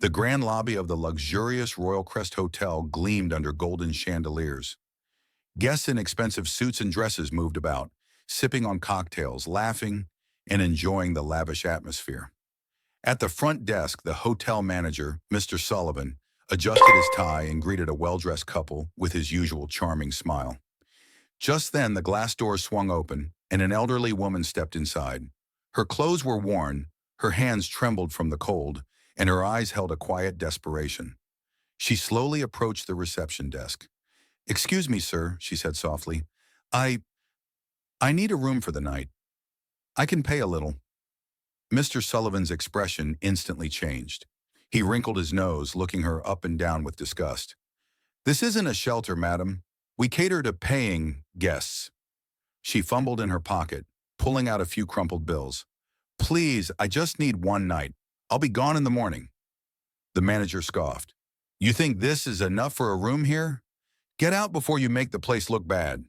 The grand lobby of the luxurious Royal Crest Hotel gleamed under golden chandeliers. Guests in expensive suits and dresses moved about, sipping on cocktails, laughing, and enjoying the lavish atmosphere. At the front desk, the hotel manager, Mr. Sullivan, adjusted his tie and greeted a well-dressed couple with his usual charming smile. Just then, the glass doors swung open, and an elderly woman stepped inside. Her clothes were worn, her hands trembled from the cold, and her eyes held a quiet desperation. She slowly approached the reception desk. "Excuse me, sir," she said softly. I I need a room for the night. I can pay a little." Mr. Sullivan's expression instantly changed. He wrinkled his nose, looking her up and down with disgust. "This isn't a shelter, madam. We cater to paying guests." She fumbled in her pocket, pulling out a few crumpled bills. "Please, I just need one night. I'll be gone in the morning." The manager scoffed. "You think this is enough for a room here? Get out before you make the place look bad."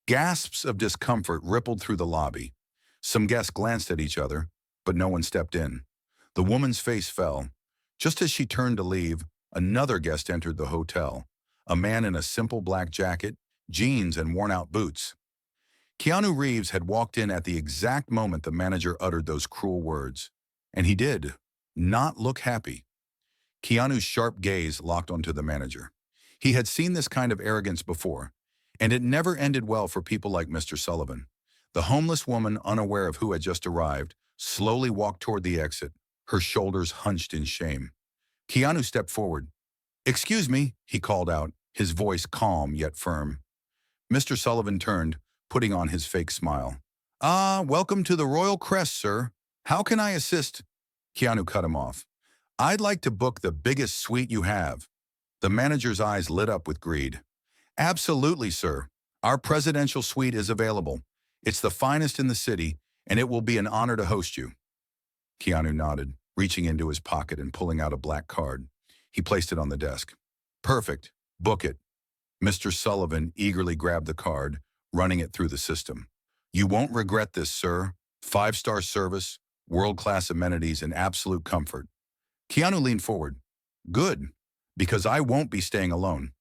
Gasps of discomfort rippled through the lobby. Some guests glanced at each other, but no one stepped in. The woman's face fell. Just as she turned to leave, another guest entered the hotel, a man in a simple black jacket, jeans, and worn-out boots. Keanu Reeves had walked in at the exact moment the manager uttered those cruel words. And he did not look happy. Keanu's sharp gaze locked onto the manager. He had seen this kind of arrogance before, and it never ended well for people like Mr. Sullivan. The homeless woman, unaware of who had just arrived, slowly walked toward the exit, her shoulders hunched in shame. Keanu stepped forward. "Excuse me," he called out, his voice calm yet firm. Mr. Sullivan turned, putting on his fake smile. Welcome to the Royal Crest, sir. How can I assist?" Keanu cut him off. "I'd like to book the biggest suite you have." The manager's eyes lit up with greed. "Absolutely, sir. Our presidential suite is available. It's the finest in the city, and it will be an honor to host you." Keanu nodded, reaching into his pocket and pulling out a black card. He placed it on the desk. "Perfect. Book it." Mr. Sullivan eagerly grabbed the card, running it through the system. "You won't regret this, sir. 5-star service, world-class amenities, and absolute comfort." Keanu leaned forward. "Good, because I won't be staying alone."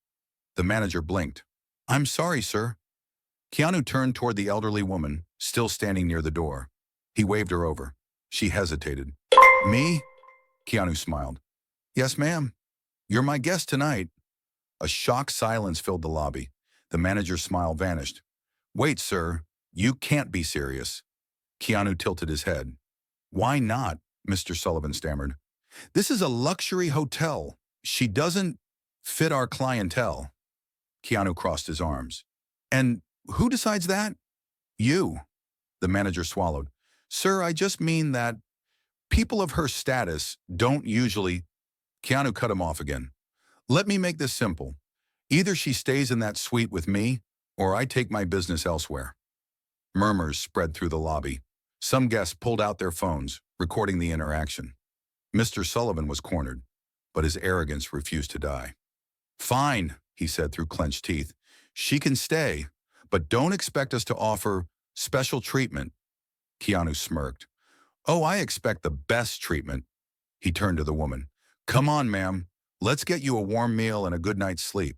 The manager blinked. "I'm sorry, sir." Keanu turned toward the elderly woman, still standing near the door. He waved her over. She hesitated. "Me?" Keanu smiled. "Yes, ma'am. You're my guest tonight." A shocked silence filled the lobby. The manager's smile vanished. "Wait, sir. You can't be serious." Keanu tilted his head. "Why not?" Mr. Sullivan stammered. "This is a luxury hotel. She doesn't fit our clientele." Keanu crossed his arms. "And who decides that?" "You." The manager swallowed. "Sir, I just mean that people of her status don't usually—" Keanu cut him off again. "Let me make this simple. Either she stays in that suite with me, or I take my business elsewhere." Murmurs spread through the lobby. Some guests pulled out their phones, recording the interaction. Mr. Sullivan was cornered, but his arrogance refused to die. "Fine," he said through clenched teeth. "She can stay, but don't expect us to offer special treatment." Keanu smirked. "Oh, I expect the best treatment." He turned to the woman. "Come on, ma'am. Let's get you a warm meal and a good night's sleep."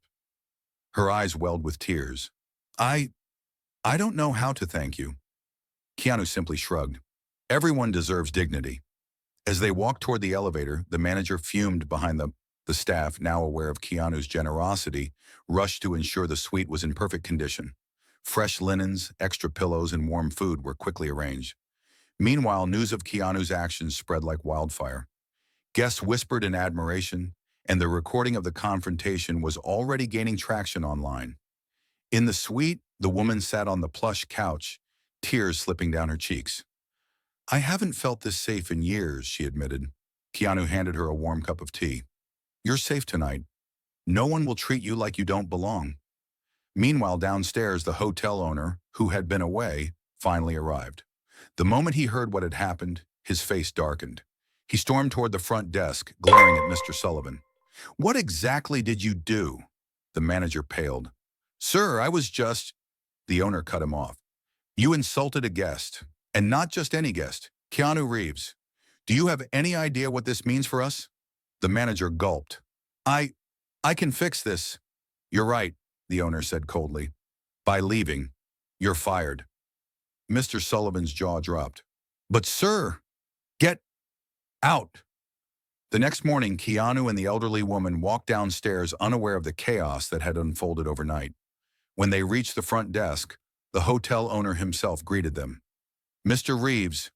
Her eyes welled with tears. I don't know how to thank you." Keanu simply shrugged. Everyone deserves dignity. As they walked toward the elevator, the manager fumed behind them. The staff, now aware of Keanu's generosity, rushed to ensure the suite was in perfect condition. Fresh linens, extra pillows, and warm food were quickly arranged. Meanwhile, news of Keanu's actions spread like wildfire. Guests whispered in admiration, and the recording of the confrontation was already gaining traction online. In the suite, the woman sat on the plush couch, tears slipping down her cheeks. "I haven't felt this safe in years," she admitted. Keanu handed her a warm cup of tea. "You're safe tonight. No one will treat you like you don't belong." Meanwhile, downstairs, the hotel owner, who had been away, finally arrived. The moment he heard what had happened, his face darkened. He stormed toward the front desk, glaring at Mr. Sullivan. "What exactly did you do?" The manager paled. "Sir, I was just—" The owner cut him off. "You insulted a guest, and not just any guest, Keanu Reeves. Do you have any idea what this means for us?" The manager gulped. I, I can fix this. You're right, the owner said coldly. By leaving, you're fired. Mr. Sullivan's jaw dropped. But sir, get out. The next morning, Keanu and the elderly woman walked downstairs unaware of the chaos that had unfolded overnight. When they reached the front desk, the hotel owner himself greeted them. Mr. Reeves,